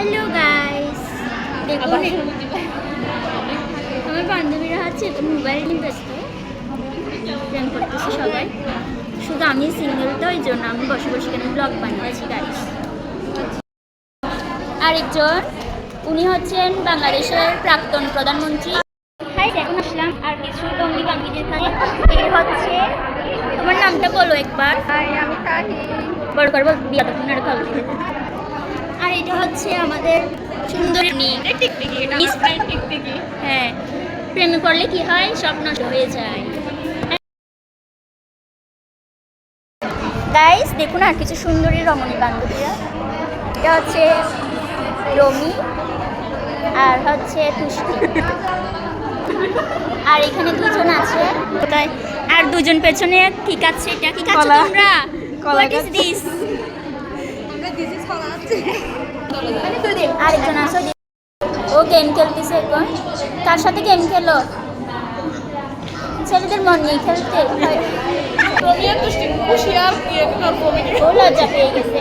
Hello guys, দেখুন আমার বান্ধবীরা হচ্ছে মোবাইল নিয়ে ব্যস্ত, প্রেম করতেছে সবাই। শুধু আমি সিঙ্গেল, তো ওই জন্য আমি বসে বসে কেন ব্লগ বানিয়েছি গাইস। আরেকজন, উনি হচ্ছেন বাংলাদেশের প্রাক্তন প্রধানমন্ত্রী। হাই, এখন আসলাম আর কিছু টঙ্গি বাঙ্গিদের কাছে। এই হচ্ছে, তোমার নামটা বলো একবার। আমি থাকি বড় করবো বিয়া তখন আর কল দিবে। আর এটা হচ্ছে আমাদের সুন্দরী হ্যাঁ, প্রেমে পড়লে কি হয়, সব নষ্ট হয়ে যায়। গাইস দেখুন আর কিছু সুন্দরী রমণী বান্ধবীরা। এটা হচ্ছে রমি আর হচ্ছে তুষ্টি। আর এখানে দুজন আছে কোথায়, আর দুজন পেছনে ঠিক আছে। এটা কি খাচ্ছ কলা। তোমরা? কলা What is খাচ্ছি। this? আরেকজন আসো, ও গেম খেলতেছে এখন। তার সাথে গেম খেলো, ছেলেদের মন নেই খেলতে। ও লজ্জা পেয়ে গেছে।